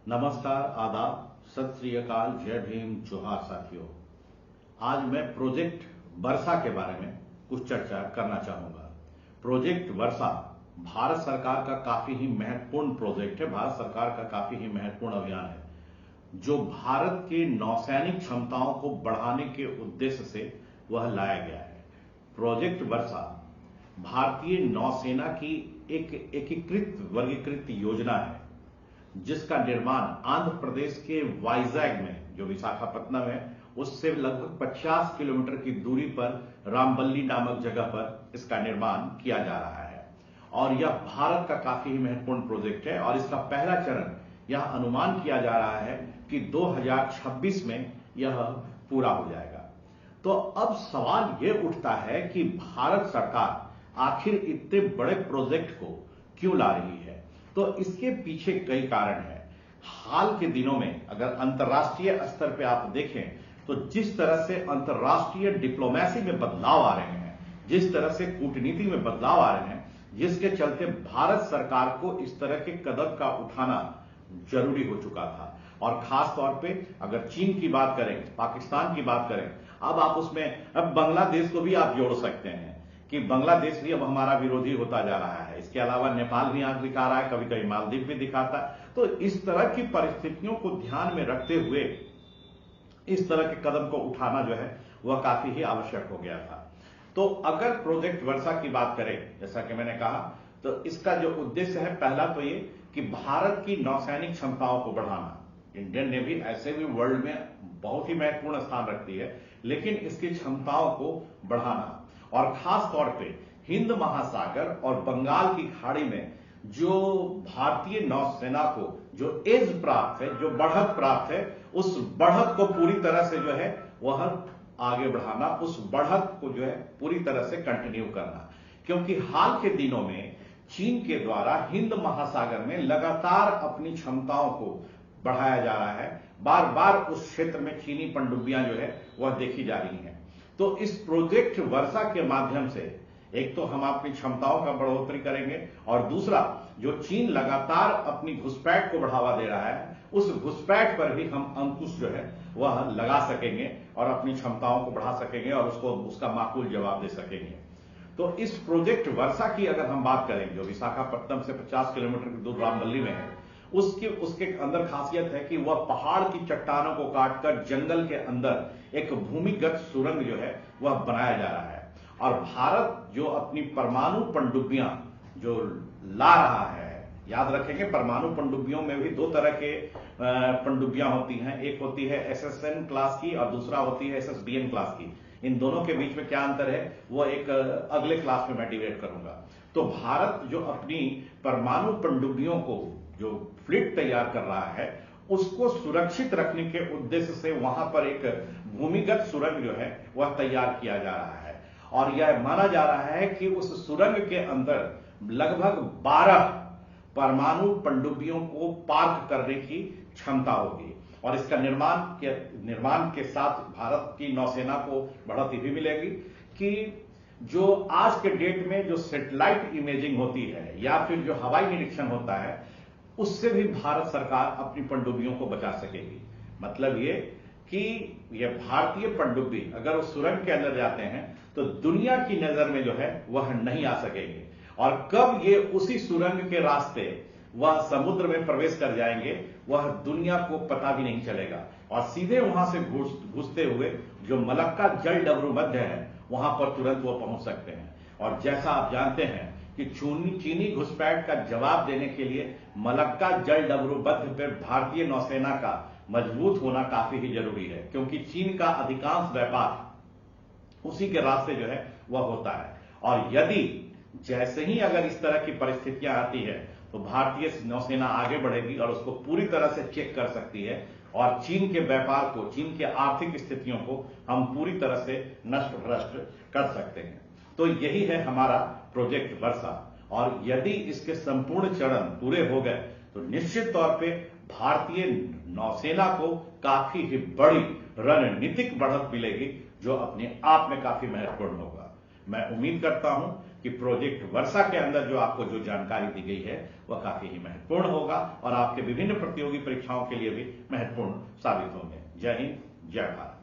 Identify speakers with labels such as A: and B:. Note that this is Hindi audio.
A: नमस्कार, आदाब, सत श्री अकाल, जय भीम, जोहार साथियों। आज मैं प्रोजेक्ट वर्षा के बारे में कुछ चर्चा करना चाहूंगा। प्रोजेक्ट वर्षा भारत सरकार का काफी ही महत्वपूर्ण प्रोजेक्ट है, भारत सरकार का काफी ही महत्वपूर्ण अभियान है, जो भारत के नौसैनिक क्षमताओं को बढ़ाने के उद्देश्य से वह लाया गया है। प्रोजेक्ट वर्षा भारतीय नौसेना की एक एकीकृत वर्गीकृत योजना है, जिसका निर्माण आंध्र प्रदेश के वाइजैग में, जो विशाखापत्तनम है, उससे लगभग 50 किलोमीटर की दूरी पर रामबल्ली नामक जगह पर इसका निर्माण किया जा रहा है। और यह भारत का काफी ही महत्वपूर्ण प्रोजेक्ट है और इसका पहला चरण यह अनुमान किया जा रहा है कि 2026 में यह पूरा हो जाएगा। तो अब सवाल यह उठता है कि भारत सरकार आखिर इतने बड़े प्रोजेक्ट को क्यों ला रही है। तो इसके पीछे कई कारण हैं। हाल के दिनों में अगर अंतर्राष्ट्रीय स्तर पे आप देखें तो जिस तरह से अंतर्राष्ट्रीय डिप्लोमेसी में बदलाव आ रहे हैं, जिस तरह से कूटनीति में बदलाव आ रहे हैं, जिसके चलते भारत सरकार को इस तरह के कदम का उठाना जरूरी हो चुका था। और खास तौर पे अगर चीन की बात करें, पाकिस्तान की बात करें, अब आप उसमें अब बांग्लादेश को भी आप जोड़ सकते हैं कि बांग्लादेश भी अब हमारा विरोधी होता जा रहा है। इसके अलावा नेपाल भी आंख दिखा रहा है, कभी कभी मालदीव भी दिखाता है। तो इस तरह की परिस्थितियों को ध्यान में रखते हुए इस तरह के कदम को उठाना जो है वह काफी ही आवश्यक हो गया था। तो अगर प्रोजेक्ट वर्षा की बात करें, जैसा कि मैंने कहा, तो इसका जो उद्देश्य है, पहला तो ये कि भारत की नौसैनिक क्षमताओं को बढ़ाना। इंडियन नेवी ऐसे भी वर्ल्ड में बहुत ही महत्वपूर्ण स्थान रखती है, लेकिन इसकी क्षमताओं को बढ़ाना और खास तौर पे हिंद महासागर और बंगाल की खाड़ी में जो भारतीय नौसेना को जो एज प्राप्त है, जो बढ़त प्राप्त है, उस बढ़त को पूरी तरह से जो है वह आगे बढ़ाना, उस बढ़त को जो है पूरी तरह से कंटिन्यू करना। क्योंकि हाल के दिनों में चीन के द्वारा हिंद महासागर में लगातार अपनी क्षमताओं को बढ़ाया जा रहा है। बार बार उस क्षेत्र में चीनी पनडुब्बियां जो है वह देखी जा रही हैं। तो इस प्रोजेक्ट वर्षा के माध्यम से एक तो हम अपनी क्षमताओं का बढ़ोतरी करेंगे और दूसरा, जो चीन लगातार अपनी घुसपैठ को बढ़ावा दे रहा है, उस घुसपैठ पर भी हम अंकुश जो है वह लगा सकेंगे और अपनी क्षमताओं को बढ़ा सकेंगे और उसका माकूल जवाब दे सकेंगे। तो इस प्रोजेक्ट वर्षा की अगर हम बात करें, जो विशाखापट्टनम से 50 किलोमीटर की दूर रामबल्ली में है, उसके अंदर खासियत है कि वह पहाड़ की चट्टानों को काटकर जंगल के अंदर एक भूमिगत सुरंग जो है वह बनाया जा रहा है। और भारत जो अपनी परमाणु पनडुब्बियां जो ला रहा है, याद रखेंगे परमाणु पनडुब्बियों में भी दो तरह के पनडुब्बियां होती हैं, एक होती है एसएसएन क्लास की और दूसरा होती है एसएसबीएन क्लास की। इन दोनों के बीच में क्या अंतर है वो एक अगले क्लास में मैं डिबेट करूंगा। तो भारत जो अपनी परमाणु पनडुब्बियों को जो फ्लीट तैयार कर रहा है, उसको सुरक्षित रखने के उद्देश्य से वहां पर एक भूमिगत सुरंग जो है वह तैयार किया जा रहा है। और यह माना जा रहा है कि उस सुरंग के अंदर लगभग 12 परमाणु पनडुब्बियों को पार्क करने की क्षमता होगी। और इसका निर्माण के साथ भारत की नौसेना को बढ़ोतरी भी मिलेगी कि जो आज के डेट में जो सैटेलाइट इमेजिंग होती है या फिर जो हवाई निरीक्षण होता है, उससे भी भारत सरकार अपनी पनडुब्बियों को बचा सकेगी। मतलब ये कि यह भारतीय पनडुब्बी अगर उस सुरंग के अंदर जाते हैं तो दुनिया की नजर में जो है वह नहीं आ सकेंगे। और कब ये उसी सुरंग के रास्ते वह समुद्र में प्रवेश कर जाएंगे वह दुनिया को पता भी नहीं चलेगा। और सीधे वहां से घुसते हुए जो मलक्का जल डमरू मध्य है वहां पर तुरंत वो पहुंच सकते हैं। और जैसा आप जानते हैं कि चीनी घुसपैठ का जवाब देने के लिए मलक्का जल डमरू मध्य पर भारतीय नौसेना का मजबूत होना काफी ही जरूरी है, क्योंकि चीन का अधिकांश व्यापार उसी के रास्ते जो है वह होता है। और यदि जैसे ही अगर इस तरह की परिस्थितियां आती है तो भारतीय नौसेना आगे बढ़ेगी और उसको पूरी तरह से चेक कर सकती है और चीन के व्यापार को, चीन के आर्थिक स्थितियों को हम पूरी तरह से नष्ट भ्रष्ट कर सकते हैं। तो यही है हमारा प्रोजेक्ट वर्षा। और यदि इसके संपूर्ण चरण पूरे हो गए तो निश्चित तौर पे भारतीय नौसेना को काफी ही बड़ी रणनीतिक बढ़त मिलेगी, जो अपने आप में काफी महत्वपूर्ण होगा। मैं उम्मीद करता हूं कि प्रोजेक्ट वर्षा के अंदर जो आपको जो जानकारी दी गई है वह काफी ही महत्वपूर्ण होगा और आपके विभिन्न प्रतियोगी परीक्षाओं के लिए भी महत्वपूर्ण साबित होंगे। जय हिंद, जय भारत।